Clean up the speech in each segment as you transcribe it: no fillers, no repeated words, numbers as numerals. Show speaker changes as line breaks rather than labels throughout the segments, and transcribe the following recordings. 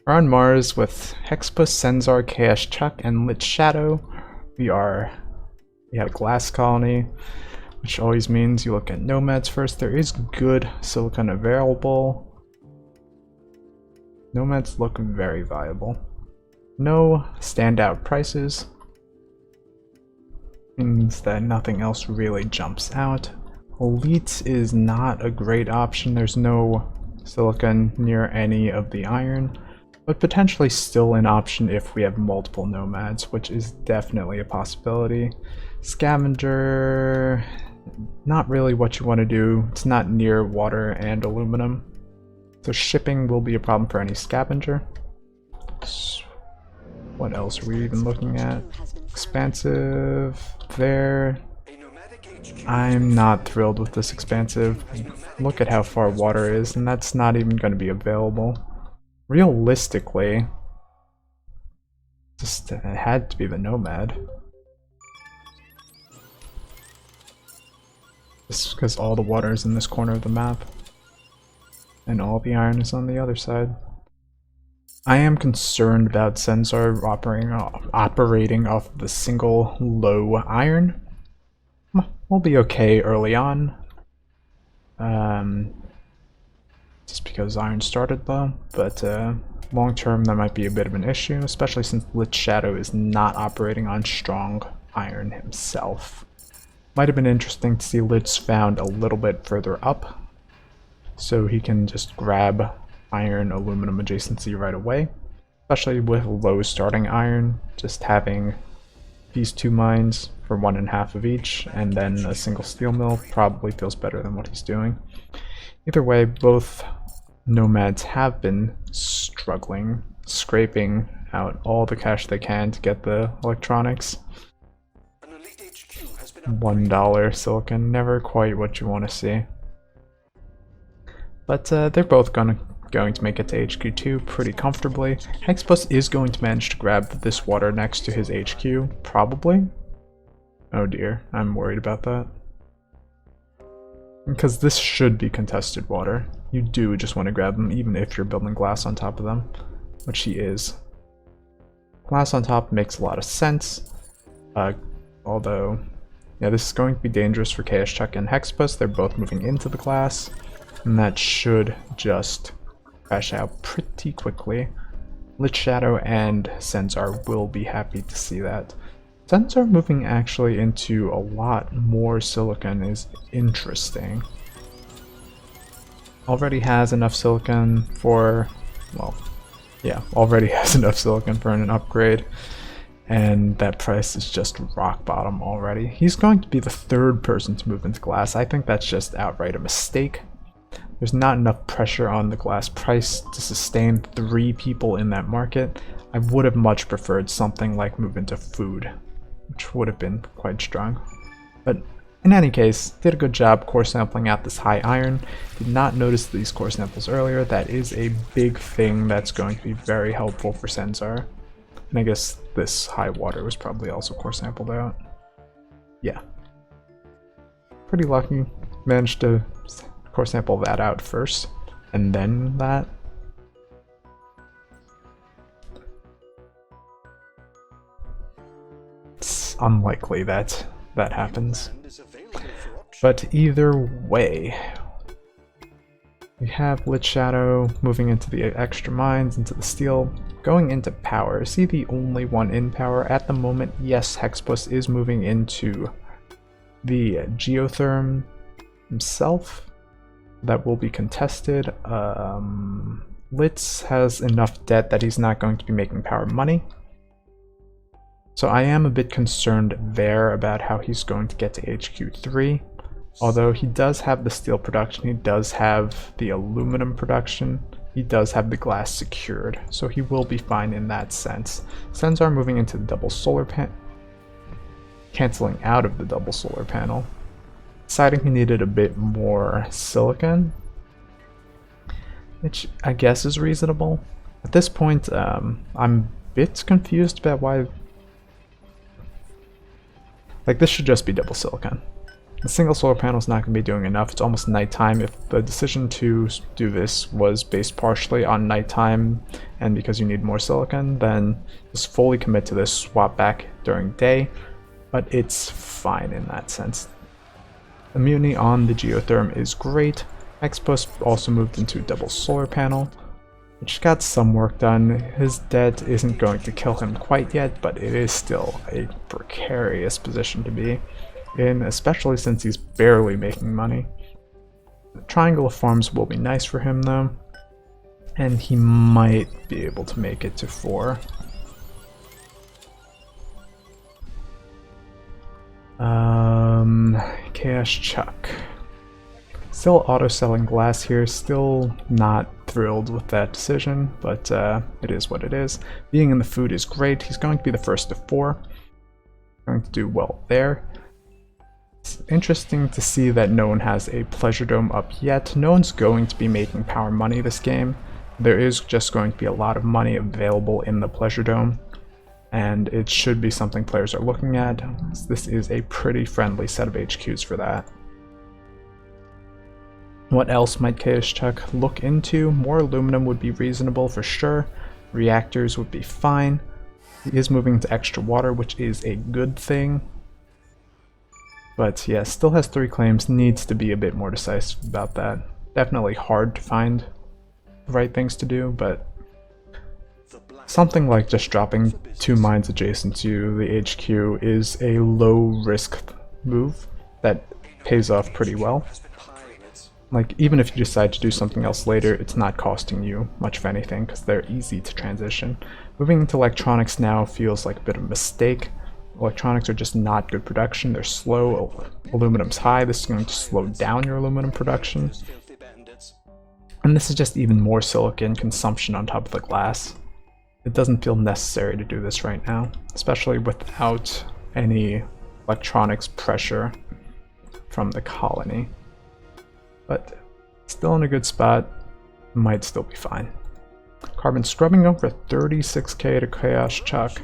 We're on Mars with Hexpus, Censar, Chaos Chuck, and Lit Shadow. We have a glass colony, which always means you look at nomads first. There is good silicon available. Nomads look very viable. No standout prices. Means that nothing else really jumps out. Elite is not a great option. There's no silicon near any of the iron, but potentially still an option if we have multiple nomads, which is definitely a possibility. Scavenger, not really what you want to do. It's not near water and aluminum, so shipping will be a problem for any scavenger. What else are we even looking at? Expansive there. I'm not thrilled with this expansive. Look at how far water is, and that's not even going to be available. Realistically, it had to be the nomad. Just because all the water is in this corner of the map, and all the iron is on the other side. I am concerned about Censar operating off of the single low iron. We'll be okay early on, just because iron started low, but long term that might be a bit of an issue, especially since Lit Shadow is not operating on strong iron himself. Might have been interesting to see Lit's found a little bit further up, so he can just grab iron aluminum adjacency right away, especially with low starting iron. Just having these two mines for 1.5 of each and then a single steel mill probably feels better than what he's doing. Either way, both nomads have been struggling, scraping out all the cash they can to get the electronics. $1 silicon, never quite what you want to see. But they're both going to make it to HQ2 pretty comfortably. Hexpus is going to manage to grab this water next to his HQ, probably. Oh dear, I'm worried about that. Because this should be contested water. You do just want to grab them, even if you're building glass on top of them, which he is. Glass on top makes a lot of sense, although, yeah, this is going to be dangerous for Chaos Chuck and Hexpus. They're both moving into the glass, and that should just crash out pretty quickly. Lit Shadow and Censar will be happy to see that. Censar moving actually into a lot more silicon is interesting. Already has enough silicon for, well, yeah, already has enough silicon for an upgrade, and that price is just rock bottom already. He's going to be the third person to move into glass. I think that's just outright a mistake. There's not enough pressure on the glass price to sustain 3 people in that market. I would have much preferred something like move into food, which would have been quite strong. But in any case, did a good job core sampling out this high iron. Did not notice these core samples earlier. That is a big thing that's going to be very helpful for Censar. And I guess this high water was probably also core sampled out. Yeah. Pretty lucky. Managed to core sample that out first, and then that. It's unlikely that that happens. But either way, we have Lit Shadow moving into the extra mines, into the steel, going into power. Is he the only one in power at the moment? Yes, Hexpus is moving into the geotherm himself. That will be contested. Litz has enough debt that he's not going to be making power money. So I am a bit concerned there about how he's going to get to HQ3. Although he does have the steel production, he does have the aluminum production, he does have the glass secured, so he will be fine in that sense. Censar moving into the double solar panel, canceling out of the double solar panel, deciding he needed a bit more silicon, which I guess is reasonable. At this point, I'm a bit confused about why. Like, this should just be double silicon. The single solar panel is not going to be doing enough. It's almost nighttime. If the decision to do this was based partially on nighttime and because you need more silicon, then just fully commit to this, swap back during day, but it's fine in that sense. Immunity on the geotherm is great. Hexpost also moved into double solar panel, which got some work done. His debt isn't going to kill him quite yet, but it is still a precarious position to be in, especially since he's barely making money. The triangle of farms will be nice for him though, and he might be able to make it to 4. Chaos Chuck. Still auto-selling glass here, still not thrilled with that decision, but it is what it is. Being in the food is great. He's going to be the first of 4. Going to do well there. It's interesting to see that no one has a Pleasure Dome up yet. No one's going to be making power money this game. There is just going to be a lot of money available in the Pleasure Dome, and it should be something players are looking at. This is a pretty friendly set of HQs for that. What else might Chaos Chuck look into? More aluminum would be reasonable for sure. Reactors would be fine. He is moving to extra water, which is a good thing. But yeah, still has 3 claims, needs to be a bit more decisive about that. Definitely hard to find the right things to do, but something like just dropping 2 mines adjacent to the HQ is a low risk move that pays off pretty well. Like, even if you decide to do something else later, it's not costing you much of anything because they're easy to transition. Moving into electronics now feels like a bit of a mistake. Electronics are just not good production, they're slow, aluminum's high, this is going to slow down your aluminum production. And this is just even more silicon consumption on top of the glass. It doesn't feel necessary to do this right now, especially without any electronics pressure from the colony. But still in a good spot, might still be fine. Carbon scrubbing over 36k to Chaos Chuck.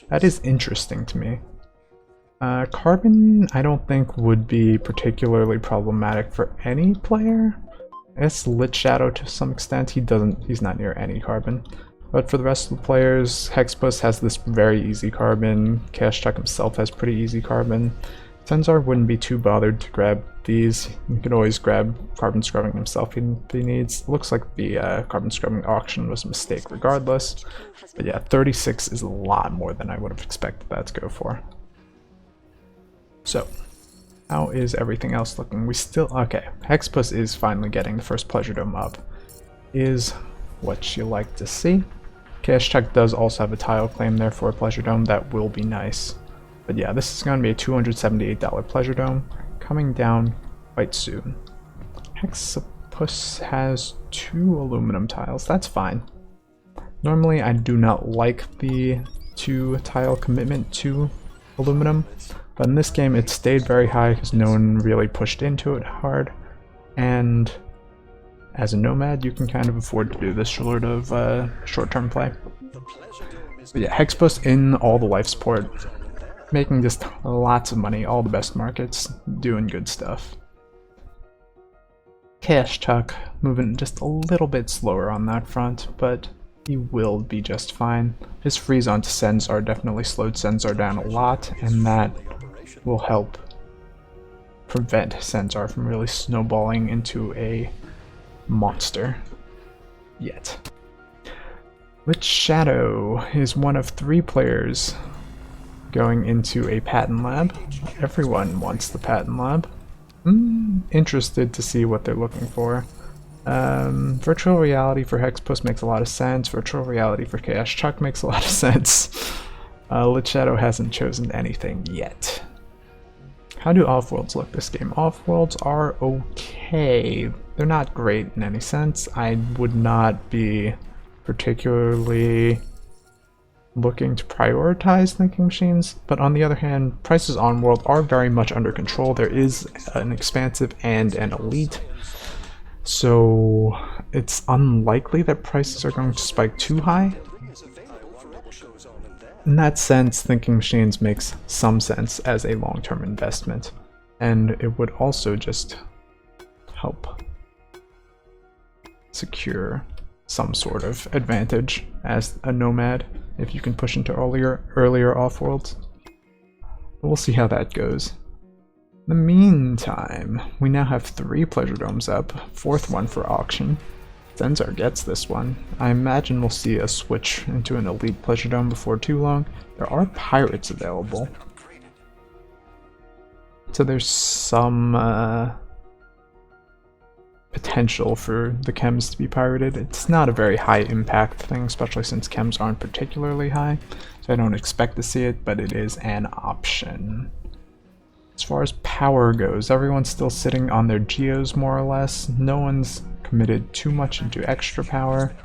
That is interesting to me. Carbon, I don't think would be particularly problematic for any player. I guess Lit Shadow to some extent, he's not near any carbon. But for the rest of the players, Hexbus has this very easy carbon, Chaos Chuck himself has pretty easy carbon. Senzar wouldn't be too bothered to grab these. You can always grab carbon scrubbing himself if he needs. Looks like the carbon scrubbing auction was a mistake regardless. But yeah, 36 is a lot more than I would have expected that to go for. So, how is everything else looking? We still, okay, Hexpus is finally getting the first Pleasure Dome up. Is what you like to see. Chaos Chuck does also have a tile claim there for a Pleasure Dome, that will be nice. But yeah, this is going to be a $278 Pleasure Dome, coming down quite soon. Hexapus has 2 aluminum tiles, that's fine. Normally I do not like the 2 tile commitment to aluminum, but in this game it stayed very high because no one really pushed into it hard, and as a nomad you can kind of afford to do this sort of short-term play. But yeah, Hexapus in all the life support, making just lots of money, all the best markets, doing good stuff. Chaos Chuck moving just a little bit slower on that front, but he will be just fine. His freeze onto Senzar definitely slowed Senzar down a lot, and that will help prevent Senzar from really snowballing into a monster yet. Lit Shadow is one of 3 players going into a patent lab. Everyone wants the patent lab. Interested to see what they're looking for. Virtual reality for Hexpost makes a lot of sense. Virtual reality for Chaos Chuck makes a lot of sense. Lit Shadow hasn't chosen anything yet. How do Offworlds look this game? Offworlds are okay. They're not great in any sense. I would not be particularly looking to prioritize thinking machines, but on the other hand, prices on World are very much under control. There is an expansive and an elite, so it's unlikely that prices are going to spike too high. In that sense, thinking machines makes some sense as a long-term investment. And it would also just help secure some sort of advantage as a nomad if you can push into earlier off-worlds. But we'll see how that goes. In the meantime, we now have 3 pleasure domes up, 4th one for auction. Zenzar gets this one. I imagine we'll see a switch into an elite pleasure dome before too long. There are pirates available, so there's some potential for the chems to be pirated. It's not a very high impact thing, especially since chems aren't particularly high, so I don't expect to see it, but it is an option. As far as power goes, everyone's still sitting on their geos more or less. No one's committed too much into extra power.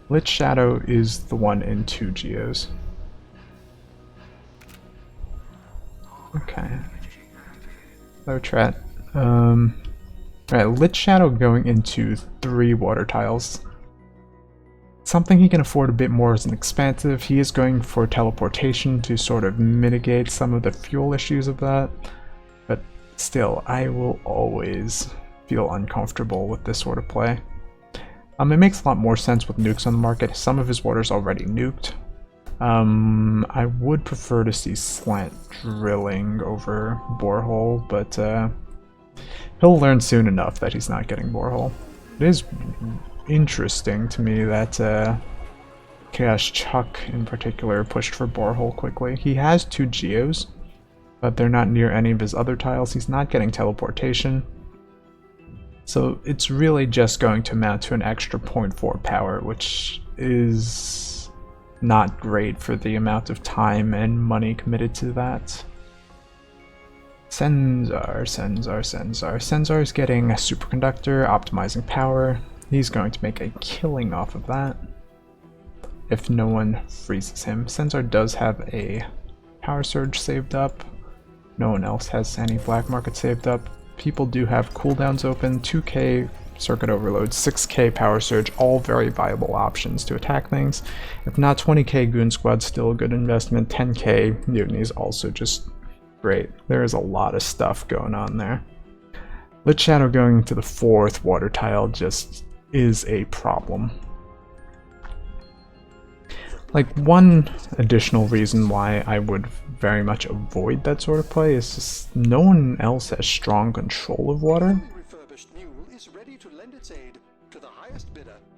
Lich Shadow is the one in 2 geos. Okay. Hello, Tret. Alright, Lich Shadow going into 3 water tiles. Something he can afford a bit more as an expansive. He is going for teleportation to sort of mitigate some of the fuel issues of that. But still, I will always feel uncomfortable with this sort of play. It makes a lot more sense with nukes on the market. Some of his water's already nuked. I would prefer to see slant drilling over borehole, but he'll learn soon enough that he's not getting borehole. It is interesting to me that Chaos Chuck in particular pushed for borehole quickly. He has 2 geos, but they're not near any of his other tiles. He's not getting teleportation. So it's really just going to amount to an extra 0.4 power, which is not great for the amount of time and money committed to that. Senzar is getting a superconductor, optimizing power. He's going to make a killing off of that if no one freezes him. Senzar does have a power surge saved up. No one else has any black market saved up. People do have cooldowns open, 2k circuit overload, 6k power surge, all very viable options to attack things. If not, 20k goon squad still a good investment, 10k mutiny is also just great. There is a lot of stuff going on there. Lich Shadow going into the 4th water tile just is a problem. Like, one additional reason why I would very much avoid that sort of play is just no one else has strong control of water.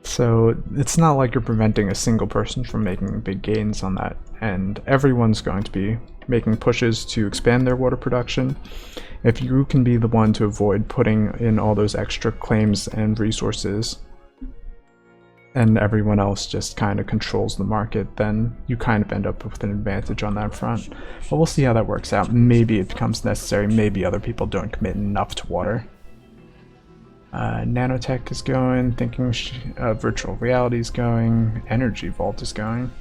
So it's not like you're preventing a single person from making big gains on that, and everyone's going to be making pushes to expand their water production. If you can be the one to avoid putting in all those extra claims and resources, and everyone else just kind of controls the market, then you kind of end up with an advantage on that front. But we'll see how that works out. Maybe it becomes necessary, maybe other people don't commit enough to water. Nanotech is going, thinking virtual reality is going, energy vault is going.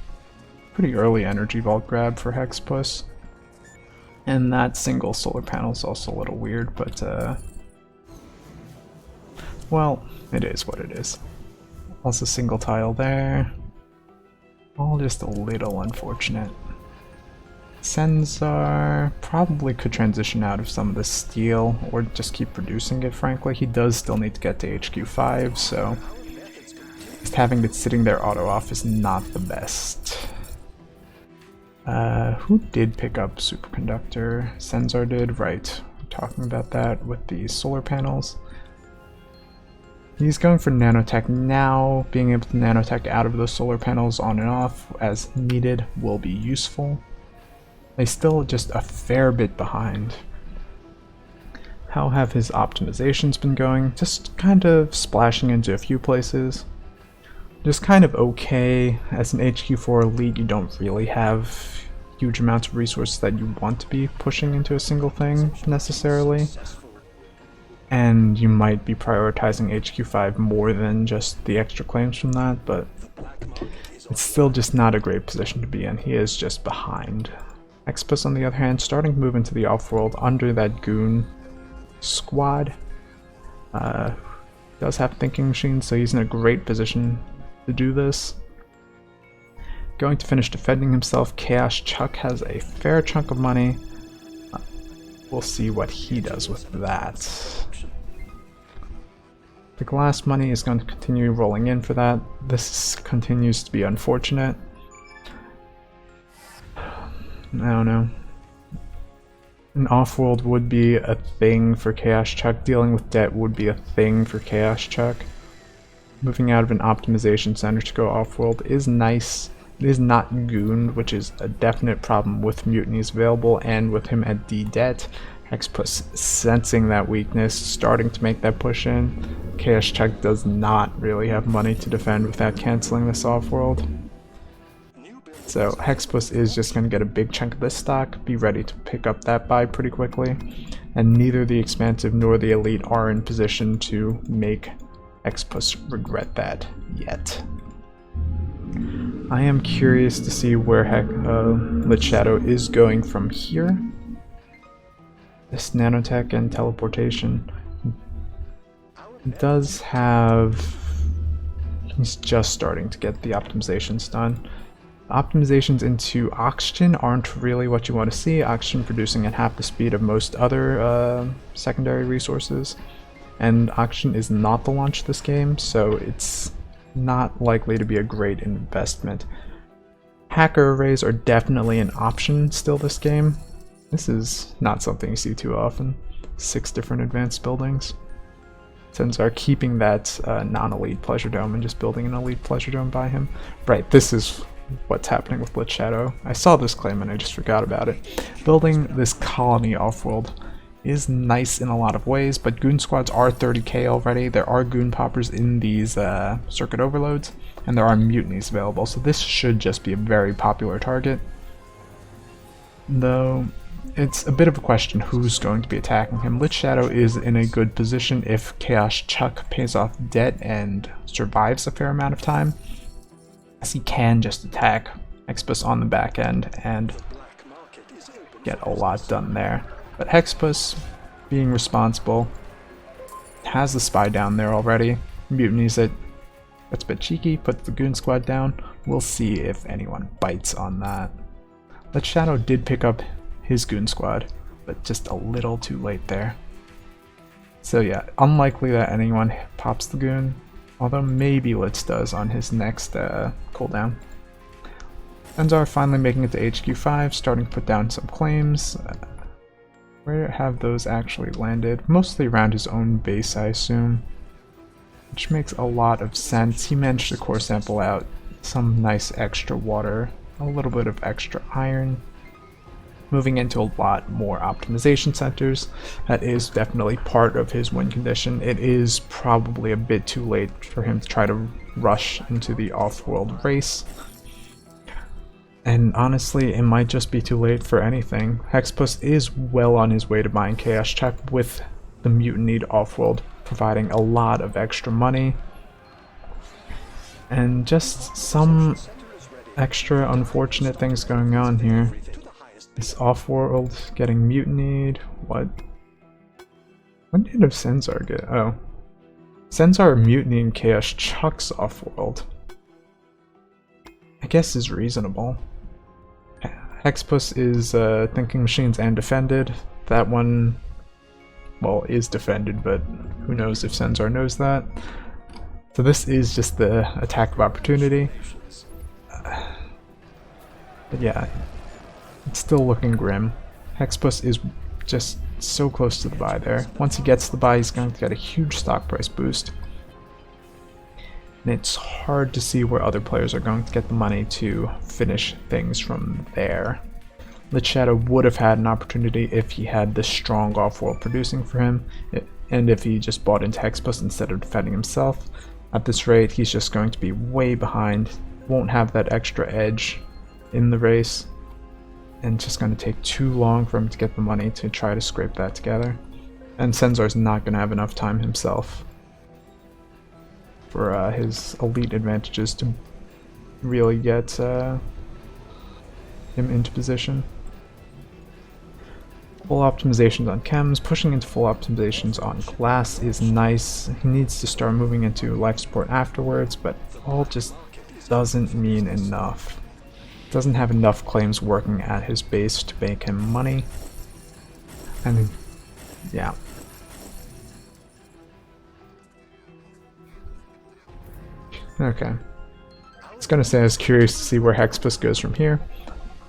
Pretty early energy vault grab for Hexpuss. And that single solar panel is also a little weird, but well, it is what it is. Also single tile there. All just a little unfortunate. Senzar probably could transition out of some of the steel, or just keep producing it, frankly. He does still need to get to HQ5, so just having it sitting there auto-off is not the best. Who did pick up superconductor? Senzar did, right. We're talking about that with the solar panels. He's going for nanotech now. Being able to nanotech out of those solar panels on and off as needed will be useful. They still just a fair bit behind. How have his optimizations been going? Just kind of splashing into a few places. Just kind of okay. As an HQ4 elite, you don't really have huge amounts of resources that you want to be pushing into a single thing necessarily. And you might be prioritizing HQ5 more than just the extra claims from that, but it's still just not a great position to be in. He is just behind. Hexpuss, on the other hand, starting to move into the off-world under that goon squad. Does have thinking machines, so he's in a great position to do this. Going to finish defending himself. Chaos Chuck has a fair chunk of money. we'll see what he does with that. The glass money is going to continue rolling in for that. This continues to be unfortunate. I don't know. An off-world would be a thing for Chaos Chuck. Dealing with debt would be a thing for Chaos Chuck. Moving out of an optimization center to go off-world is nice. It is not gooned, which is a definite problem with mutinies available, and with him at D debt. Hexpuss sensing that weakness, starting to make that push in. Chaos Chuck does not really have money to defend without canceling this off-world. So Hexpuss is just going to get a big chunk of this stock, be ready to pick up that buy pretty quickly, and neither the Expansive nor the Elite are in position to make Hexpuss regret that yet. I am curious to see where Lich Shadow is going from here. This nanotech and teleportation does have... He's just starting to get the optimizations done. Optimizations into oxygen aren't really what you want to see. Oxygen producing at half the speed of most other secondary resources. And oxygen is not the launch of this game, so it's not likely to be a great investment. Hacker arrays are definitely an option still this game. This is not something you see too often. 6 different advanced buildings. Censar keeping that non-elite pleasure dome and just building an elite pleasure dome by him. Right, this is what's happening with Lich Shadow. I saw this claim and I just forgot about it. Building this colony off-world is nice in a lot of ways, but goon squads are 30k already. There are goon poppers in these circuit overloads, and there are mutinies available, so this should just be a very popular target. Though it's a bit of a question who's going to be attacking him. Lich Shadow is in a good position if Chaos Chuck pays off debt and survives a fair amount of time, as he can just attack Hexpuss on the back end and get a lot done there. But Hexpuss, being responsible, has the spy down there already, mutinies it. That's a bit cheeky, puts the goon squad down. We'll see if anyone bites on that. Lich Shadow did pick up his goon squad, but just a little too late there. So yeah, unlikely that anyone pops the goon, although maybe Litz does on his next cooldown. Censar finally making it to HQ 5, starting to put down some claims. Where have those actually landed? Mostly around his own base, I assume. Which makes a lot of sense. He managed to core sample out some nice extra water, a little bit of extra iron. Moving into a lot more optimization centers. That is definitely part of his win condition. It is probably a bit too late for him to try to rush into the off-world race. And honestly, it might just be too late for anything. Hexpuss is well on his way to buying Chaos Chuck, with the mutinied offworld providing a lot of extra money. And just some extra unfortunate things going on here. This offworld getting mutinied. What? When did Censar get? Oh. Censar mutinying Chaos Chuck's offworld, I guess, is reasonable. Hexpuss is Thinking Machines and defended. That one, well, is defended, but who knows if Censar knows that. So this is just the attack of opportunity. But yeah, it's still looking grim. Hexpuss is just so close to the buy there. Once he gets the buy, he's going to get a huge stock price boost. And it's hard to see where other players are going to get the money to finish things from there. Lich Shadow would have had an opportunity if he had this strong offworld producing for him, and if he just bought into Hexpuss instead of defending himself. At this rate, he's just going to be way behind, won't have that extra edge in the race, and it's just going to take too long for him to get the money to try to scrape that together. And Censar's not going to have enough time himself for his elite advantages to really get him into position. Full optimizations on chems, pushing into full optimizations on glass is nice. He needs to start moving into life support afterwards, but all just doesn't mean enough. Doesn't have enough claims working at his base to make him money. And yeah. Okay. I was gonna say I was curious to see where Hexbus goes from here.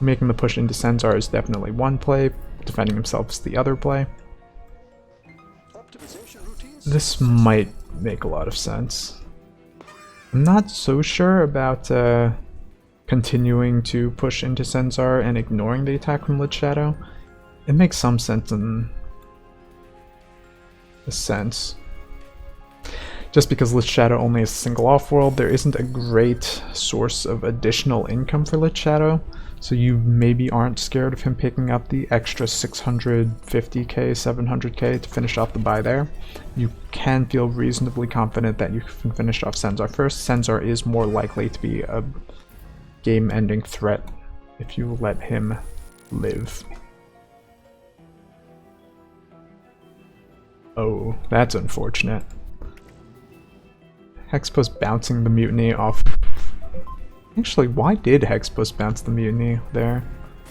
Making the push into Senzar is definitely one play, defending himself is the other play. This might make a lot of sense. I'm not so sure about continuing to push into Senzar and ignoring the attack from Lich Shadow. It makes some sense in a sense. Just because Lich Shadow only has a single off-world, there isn't a great source of additional income for Lich Shadow, so you maybe aren't scared of him picking up the extra 650k, 700k to finish off the buy there. You can feel reasonably confident that you can finish off Senzar first. Senzar is more likely to be a game-ending threat if you let him live. Oh, that's unfortunate. Hexbus bouncing the mutiny off. Actually, why did Hexbus bounce the mutiny there?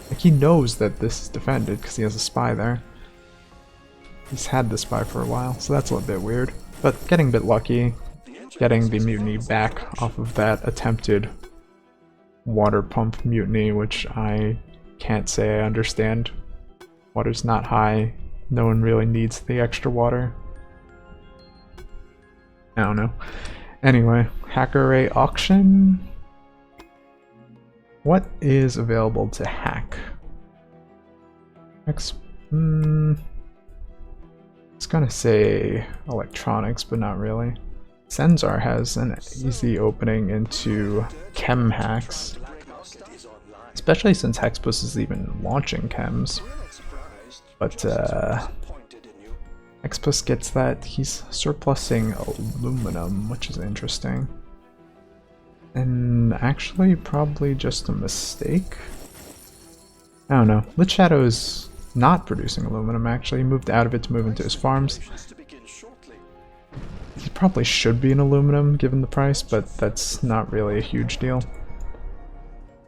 Like, he knows that this is defended because he has a spy there. He's had the spy for a while, so that's a little bit weird. But getting a bit lucky, getting the mutiny back off of that attempted water pump mutiny, which I can't say I understand. Water's not high. No one really needs the extra water. I don't know. Anyway, Hacker Array auction. What is available to hack? It's gonna say electronics, but not really. Senzar has an easy opening into chem hacks, especially since Hexbus is even launching chems. But Hexbus gets that he's surplusing aluminum, which is interesting. And actually, probably just a mistake. I don't know. Lich Shadow is not producing aluminum, actually. He moved out of it to move into his farms. He probably should be in aluminum, given the price, but that's not really a huge deal.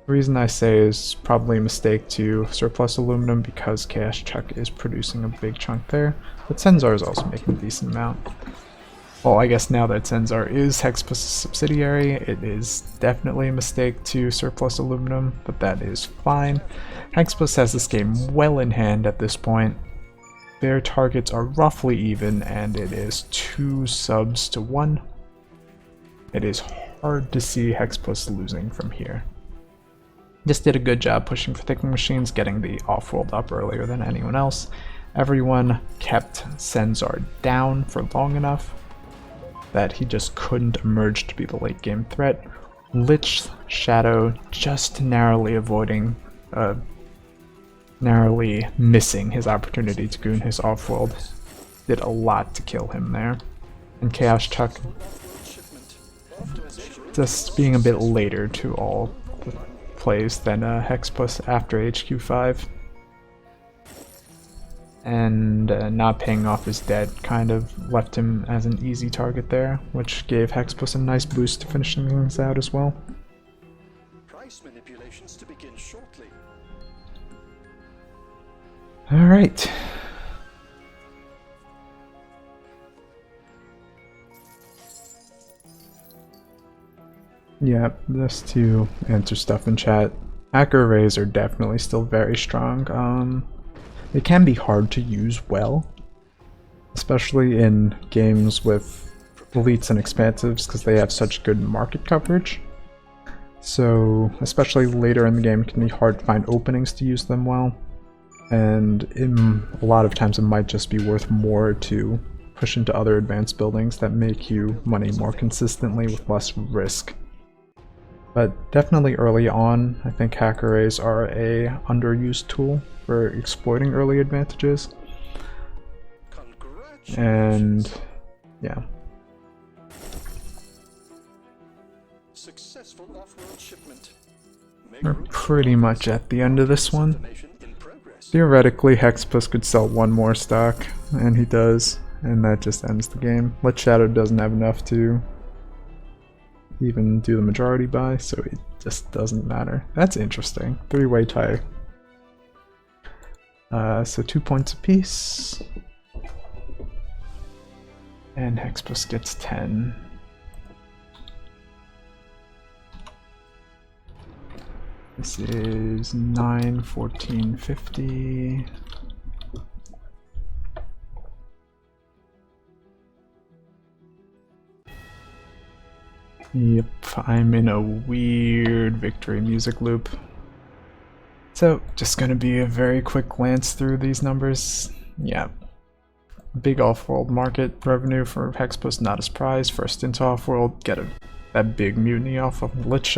The reason I say is probably a mistake to surplus aluminum because Chaos Chuck is producing a big chunk there, but Senzar is also making a decent amount. Well, I guess now that Senzar is Hexbus' subsidiary, it is definitely a mistake to surplus aluminum, but that is fine. Hexbus has this game well in hand at this point. Their targets are roughly even, and it is 2 subs to 1. It is hard to see Hexbus losing from here. Just did a good job pushing for Thickening Machines, getting the off-world up earlier than anyone else. Everyone kept Senzar down for long enough that he just couldn't emerge to be the late game threat. Lich Shadow just narrowly missing his opportunity to goon his off-world did a lot to kill him there. And Chaos Chuck just being a bit later to all the plays than Hexbus after HQ5. And not paying off his debt kind of left him as an easy target there, which gave Hexbus a nice boost to finishing things out as well.
Price manipulations to begin shortly.
Alright. Yeah, just to answer stuff in chat. Hacker arrays are definitely still very strong. They can be hard to use well, especially in games with elites and expansives because they have such good market coverage. So, especially later in the game, it can be hard to find openings to use them well. And a lot of times it might just be worth more to push into other advanced buildings that make you money more consistently with less risk. But definitely early on, I think hack arrays are a underused tool for exploiting early advantages. And yeah.
Successful off-world shipment.
We're pretty much at the end of this one. Theoretically, Hexbus could sell one more stock, and he does, and that just ends the game. Lich Shadow doesn't have enough to even do the majority buy, so it just doesn't matter. That's interesting. 3-way tie. So 2 points apiece. And Hexbus gets 10. This is 9, 14, 50. Yep, I'm in a weird victory music loop. So, just gonna be a very quick glance through these numbers. Yeah. Big off-world market revenue for Hexbus, not a surprise. First into off-world, get that big mutiny off of Lich